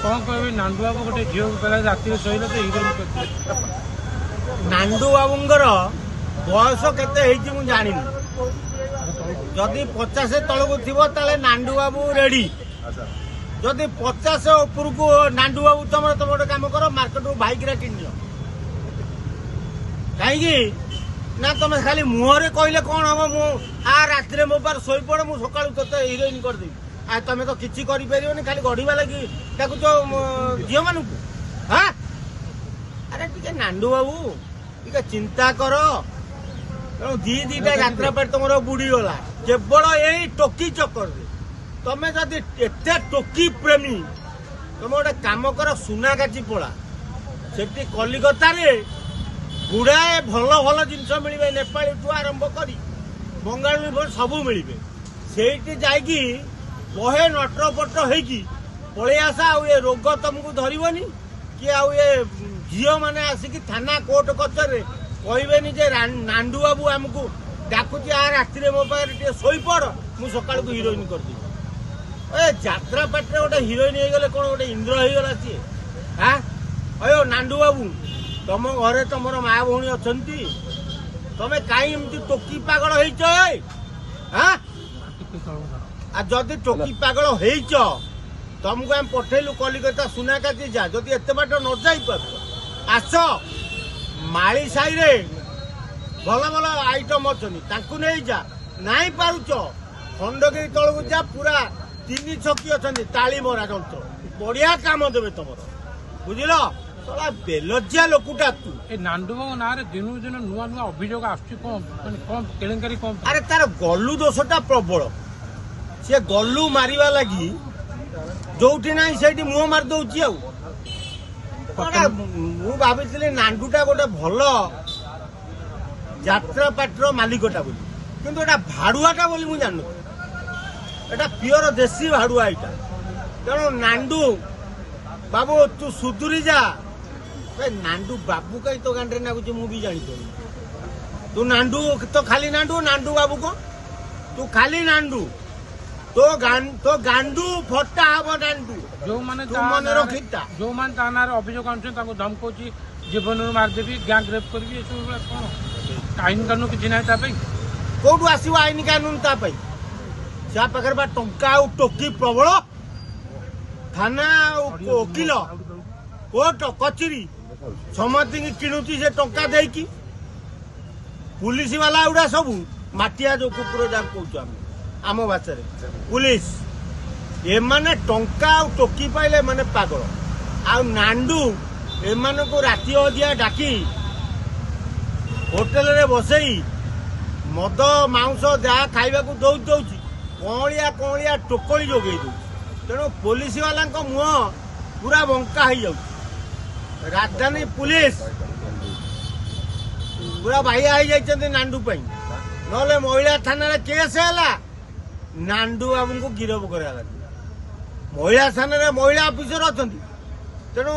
कौन कह नांदू बाबू गोटे झील राति शोले तो हिरोइन नांदू बाबूंर बयस के जानी जदि 50 तलक थी नांदू बाबू रेडी जदि 50 उपर को नांदू बाबू तुम गोटे कम कर मार्केट बाइक किन कहीं ना तुम खाली मुहरे कहले कौन हम राति मो पार शोई पड़ मुझे सका ते हिरोइन करदेवी आ तुम तो किसी कर खाली गढ़ा लगी डाकुच झील मान हाँ अरे टे नांदू बाबू टे चिंता कर दीटा यात्रा पर तुम बुड़ी गला केवल यही टोकी चक्कर तुम जदि एत टोकी प्रेमी तुम गोटे कम कर सुनागाची पड़ा से कलिकता गुड़ाए भल भल जिनस मिले नेपाली ठू आरंभ कर बंगाली सबू मिले से जाकि बहे नटरपट होगी पलि आस आ रोग तुमको धरबनी कि झील मैंने आसिक थाना कोर्ट कचर कहबेनि जे नांदू बाबू आमको डाकुची राति मो पाखे शोई पड़ मु सका हिरोइन करदेवी यात्रा पाटे गोटे हिरोइन हो गले कौन गोटे इंद्र हो गला सी हाँ अयो नांदू बाबू तुम घरे तुम माँ भौणी अच्छा तुम कहीं टोकी पागल हो जदि टोकी पागल हो तुमको आम पठेलु कलिकता सुनाकाती जा जदि एत बाट न जापर आस माली साई रे भल भल आइटम अच्छा नहीं जा नाई पारुच खंडगिरी तलू जा पूरा 3 छकी अच्छा ताली मरा जंत्र बढ़िया काम देवे तुम बुझल तला बेलजिया लोकटा तू नांदू बाबू ना दिन दिन नुआ नुआ अभियोग आसुरी कौन अरे तार गलु दोषटा प्रबल सी गलु मारिबा लगी जोठी ना से मुह मार दौची भाई नांदूटा गोटे भल यात्रा पाटर मालिकटा बोली किंतु एटा भाड़ुआटा बोली मुझे जान एटा प्योर देसी भाड़ुआ एटा तेणु नांदू बाबू तू सुधुरी जा नांदू बाबू कहीं तो गांडे नागुच मुझे जानी तू नांदू तो खाली नांदू नांदू बाबू को तू खाली नांदू तो गांडू फटा हम नांदू जो माने मन रखीता जो माने ताना अभियोग आनुछन धमकौची जीवन मारदेवी गैंग रेप करी कौन आईन कानून किसी ना कौटू आसो आईन कानून से पाखे टंका टोकी प्रबल थाना वकिल कोर्ट कचेरी समस्त किणुची से टंका देकी पुलिस वाला गुड़ा सब माटिया जो कुकुर जहाँ कौन आम भाषा पुलिस एमाने टंका टोकी पाइले माने पागल आ नांदू एमान को राति अधिया डाकी होटेल रे बसई मद मांस जहाँ खाइबा दौची कौलिया टोकली जोगे तेणु पुलिस वाला मुह पूरा बंका हो जाऊँ राजधानी पुलिस पूरा बाह्या हो जाती नांदू ना महिला थाना केस है नांदू बाबू को गिरफ करा महिला थाना महिला अफिसर अच्छा तेणु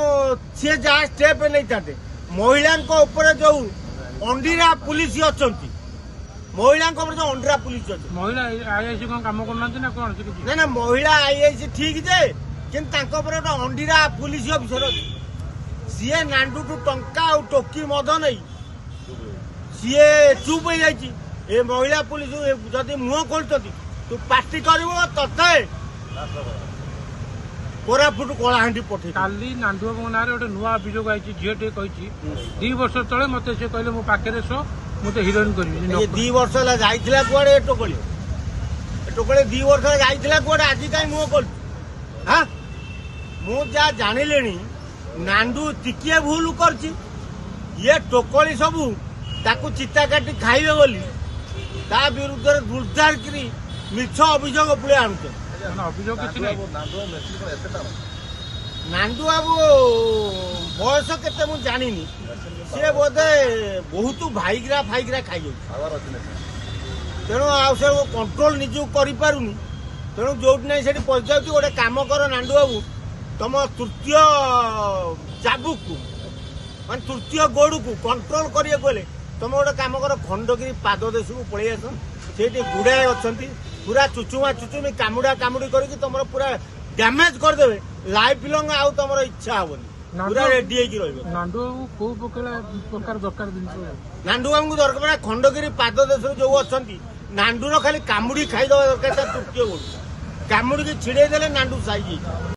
सी जहाँ स्टेप नहीं था महिला जो अंडीरा पुलिस अच्छा महिला जो अंडीरा पुलिस अच्छी महिला आईआईसी कौन काम करना कौन ना महिला आईआईसी ठीक जे कि अंडीरा पुलिस अफिसर अच्छी सी नांदू टू टंका टोकी मद नहीं सी चुप हो जाए महिला पुलिस जदि मुह खोलते तू पार्टी कर कोरापुट कलाहांडी पठे काली नांदू बाबू ना गोटे नुआ अभियोग आई झीटे कही 2 वर्ष तले मत से कहले मो पाखे शो मुझे हिरोइन कर 2 वर्ष है कड़े टोकली 2 वर्ष है कड़े आज कहीं मुह खोल हाँ मुझा जानिले नांदू टिकिए भूल कर ये टोकली सबू ताकू चिता काटी खाइबे बोली ता विरुद्ध दुर्दार करी मिछ अभियोग पुड़े आनुचे अभियोग किसी नहीं नांदू बाबू बयस के जानी सी बोधे बहुत भाईग्रा फाइग्रा खाई तेणु से कंट्रोल निज कर तेणु जो ना से पहुंचा गोटे कम कर नांदू बाबू तुम तृतीय चाबुक मान तृतीय गोड़ को कंट्रोल करें तुम गोटे कम कर खंडगिरी पाद देश को पलि आस से गुड़ाए अच्छा पूरा चुचुमा चुचुमी कामुड़ा कामुड़ी करके तुम पूरा डैमेज करदे ଲାଇଫ୍ ଲଙ୍ଗ ଆଉ ତମର ଇଚ୍ଛା ହବନି ପୁରା ରେଡି ହେଇକି ରହିବ। ନାଣ୍ଡୁ କୋଉ ପ୍ରକାର ଦରକାର ଜିନିଷ ନାଣ୍ଡୁ ବାବୁଙ୍କୁ ଦରକାର ଖଣ୍ଡଗିରି ପାଦ ଦେଶରେ ଯୋଉ ଅଛନ୍ତି ନାଣ୍ଡୁର ଖାଲି କାମୁଡି ଖାଇଦବା ଦରକାର ତା ତୃତୀୟ ଗୋଡ କାମୁଡିକି ଛିଡେଇ ଦେଲେ ନାଣ୍ଡୁ ସାଇଜ ହେଇଯିବ।